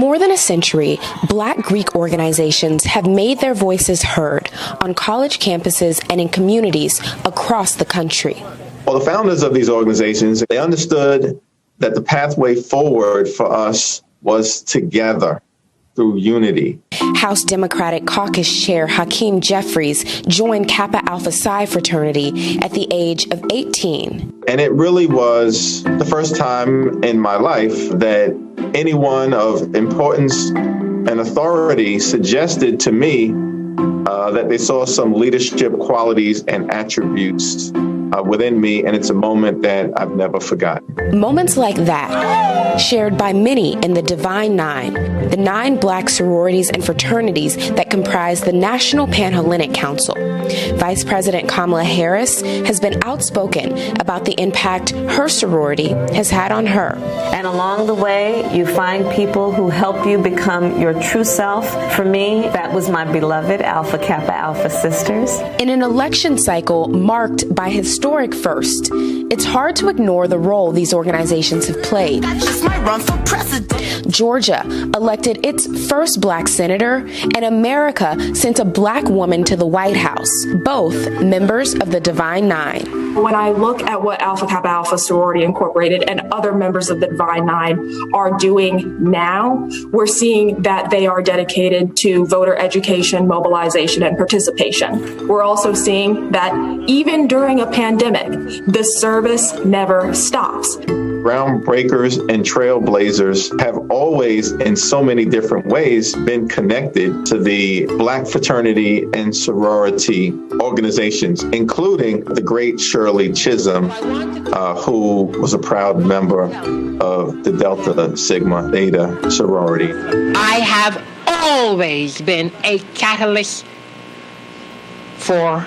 more than a century, Black Greek organizations have made their voices heard on college campuses and in communities across the country. Well, the founders of these organizations, they understood that the pathway forward for us was together through unity. House Democratic Caucus Chair Hakeem Jeffries joined Kappa Alpha Psi fraternity at the age of 18. And it really was the first time in my life that anyone of importance and authority suggested to me that they saw some leadership qualities and attributes within me, and it's a moment that I've never forgotten. Moments like that, shared by many in the Divine Nine, the 9 Black sororities and fraternities that comprise the National Panhellenic Council. Vice President Kamala Harris has been outspoken about the impact her sorority has had on her. And along the way, you find people who help you become your true self. For me, that was my beloved Alpha Kappa Alpha sisters. In an election cycle marked by historic firsts, it's hard to ignore the role these organizations have played. Georgia elected its first Black senator, and America sent a Black woman to the White House, both members of the Divine Nine. When I look at what Alpha Kappa Alpha Sorority Incorporated and other members of the Divine Nine are doing now, we're seeing that they are dedicated to voter education, mobilization, and participation. We're also seeing that even during a pandemic, the service never stops. Groundbreakers and trailblazers have always, in so many different ways, been connected to the Black fraternity and sorority organizations, including the great Shirley Chisholm, who was a proud member of the Delta Sigma Theta sorority. I have always been a catalyst for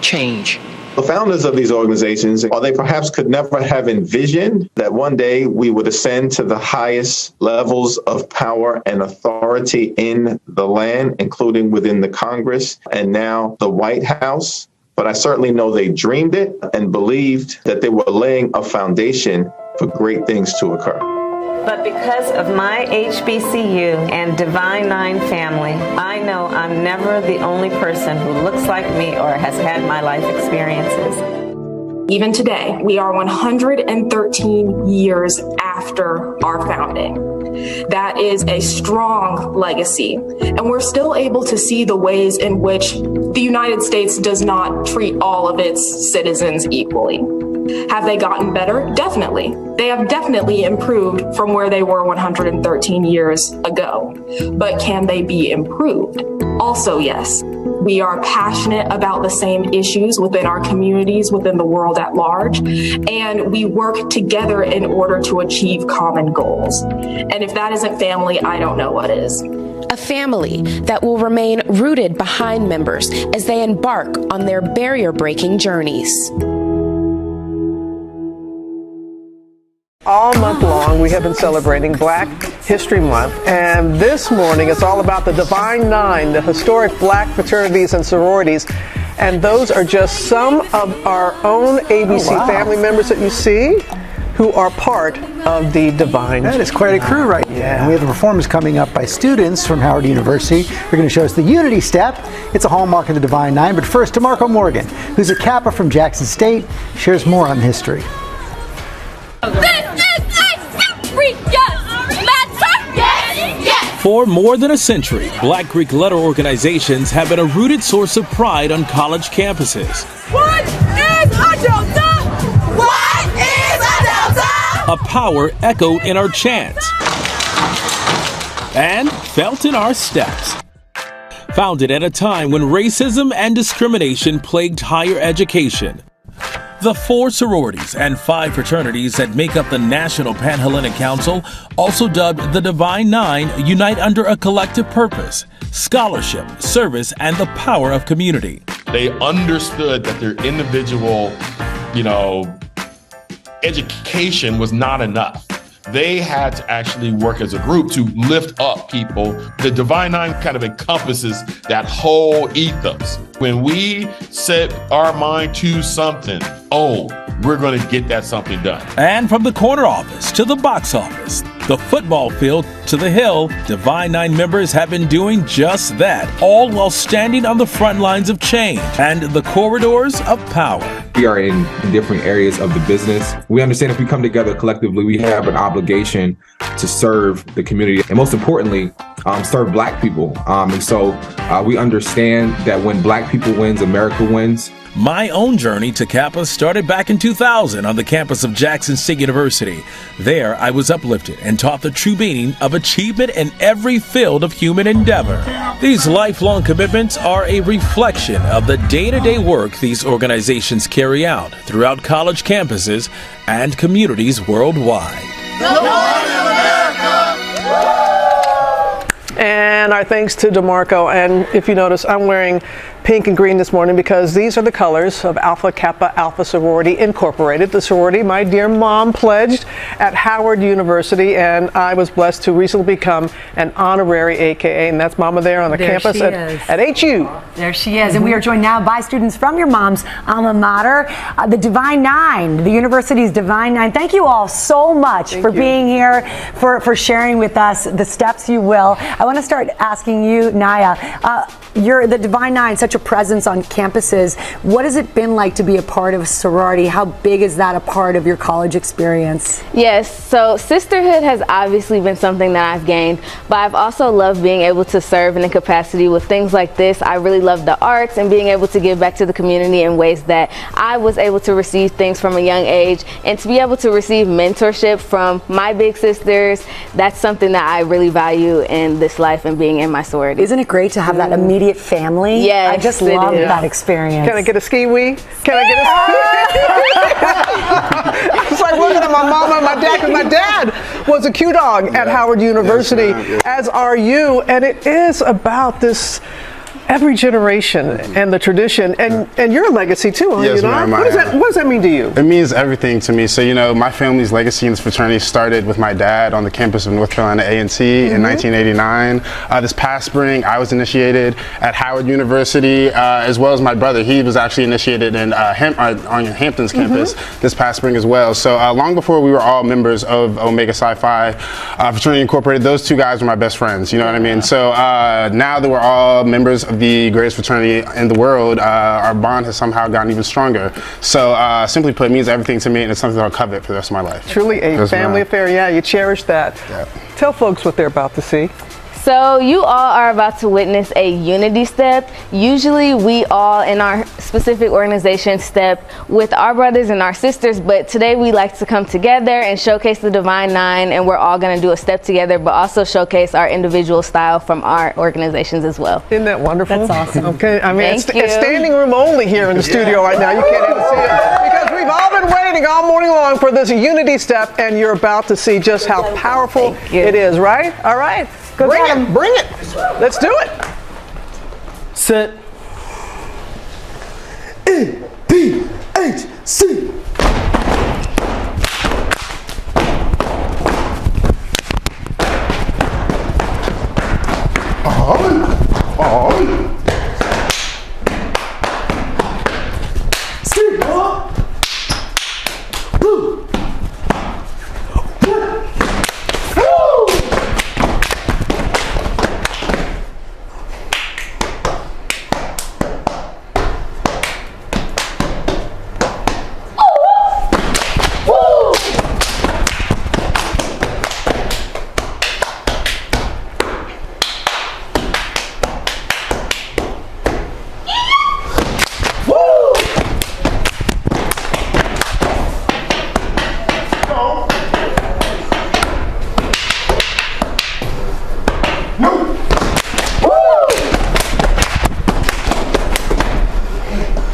change. The founders of these organizations, or they perhaps could never have envisioned that one day we would ascend to the highest levels of power and authority in the land, including within the Congress and now the White House. But I certainly know they dreamed it and believed that they were laying a foundation for great things to occur. But because of my HBCU and Divine Nine family, I know I'm never the only person who looks like me or has had my life experiences. Even today, we are 113 years after our founding. That is a strong legacy, and we're still able to see the ways in which the United States does not treat all of its citizens equally. Have they gotten better? Definitely. They have definitely improved from where they were 113 years ago. But can they be improved? Also, yes. We are passionate about the same issues within our communities, within the world at large, and we work together in order to achieve common goals. And if that isn't family, I don't know what is. A family that will remain rooted behind members as they embark on their barrier-breaking journeys. All month long, we have been celebrating Black History Month, and this morning it's all about the Divine Nine, the historic Black fraternities and sororities, and those are just some of our own ABC family members that you see who are part of the Divine Nine. That is quite a crew right there. And we have the performance coming up by students from Howard University. They're going to show us the Unity Step. It's a hallmark of the Divine Nine, but first, DeMarco Morgan, who's a Kappa from Jackson State, shares more on history. For more than a century, Black Greek letter organizations have been a rooted source of pride on college campuses. What is a Delta? What is a Delta? A power echoed in our chants and felt in our steps. Founded at a time when racism and discrimination plagued higher education, the 4 sororities and 5 fraternities that make up the National Panhellenic Council, also dubbed the Divine Nine, unite under a collective purpose: scholarship, service, and the power of community. They understood that their individual, education was not enough. They had to actually work as a group to lift up people. The Divine Nine kind of encompasses that whole ethos. When we set our mind to something, we're going to get that something done. And from the corner office to the box office, the football field to the Hill, Divine Nine members have been doing just that, all while standing on the front lines of change and the corridors of power. We are in different areas of the business. We understand if we come together collectively, we have an obligation to serve the community and most importantly, serve Black people. And so we understand that when Black people wins, America wins. My own journey to Kappa started back in 2000 on the campus of Jackson State University. There, I was uplifted and taught the true meaning of achievement in every field of human endeavor. These lifelong commitments are a reflection of the day-to-day work these organizations carry out throughout college campuses and communities worldwide. And our thanks to DeMarco. And if you notice, I'm wearing pink and green this morning because these are the colors of Alpha Kappa Alpha Sorority Incorporated, the sorority my dear mom pledged at Howard University, and I was blessed to recently become an honorary AKA, and that's Mama there on the campus at HU. There she is, and we are joined now by students from your mom's alma mater, the Divine Nine, the university's Divine Nine. Thank you all so much for being here, for sharing with us the steps you will. I want to start asking you, Naya, you're the Divine Nine, such a presence on campuses. What has it been like to be a part of a sorority? How big is that a part of your college experience? Yes, so sisterhood has obviously been something that I've gained, but I've also loved being able to serve in a capacity with things like this. I really love the arts and being able to give back to the community in ways that I was able to receive things from a young age, and to be able to receive mentorship from my big sisters. That's something that I really value in this life and being in my sorority. Isn't it great to have that immediate family? Yes, I just love that experience. Can I get a ski-wee? Can I get a ski-wee? It's like looking at my mama and my dad, because my dad was a Q-Dog at Howard University, as are you, and it is about this every generation and the tradition, and your legacy too, are you not? What does that mean to you? It means everything to me. So, you know, my family's legacy in this fraternity started with my dad on the campus of North Carolina A&T in 1989. This past spring, I was initiated at Howard University, as well as my brother. He was actually initiated in on Hampton's campus this past spring as well. So long before we were all members of Omega Psi Phi Fraternity Incorporated, those two guys were my best friends, you know what I mean? So now that we're all members of the greatest fraternity in the world, our bond has somehow gotten even stronger. So simply put, it means everything to me, and it's something that I'll covet for the rest of my life. Truly a family affair. Yeah, you cherish that. Yeah. Tell folks what they're about to see. So you all are about to witness a unity step. Usually we all in our specific organization step with our brothers and our sisters, but today we like to come together and showcase the Divine Nine, and we're all going to do a step together, but also showcase our individual style from our organizations as well. Isn't that wonderful? That's awesome. Okay, I mean, it's Thank you. standing room only here in the studio right now. You can't even see it because we've all been waiting all morning long for this unity step, and you're about to see just how powerful it is, right? All right. Go bring it, bring it. Let's do it. Set. EPHC.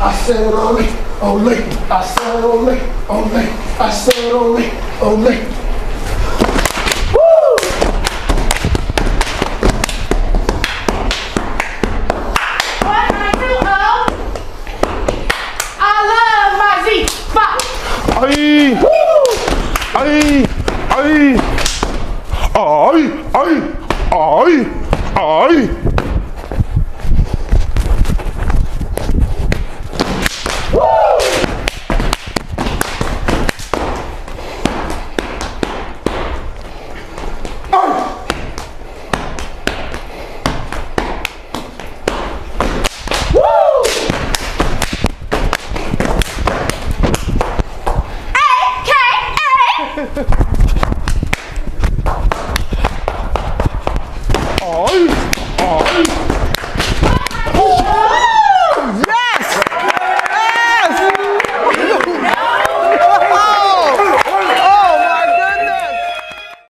I said ole, ole, I said ole, ole, I said ole, ole. Woo! What I do, I love my Z5. Aye, aye, aye, aye, aye, aye. Bye.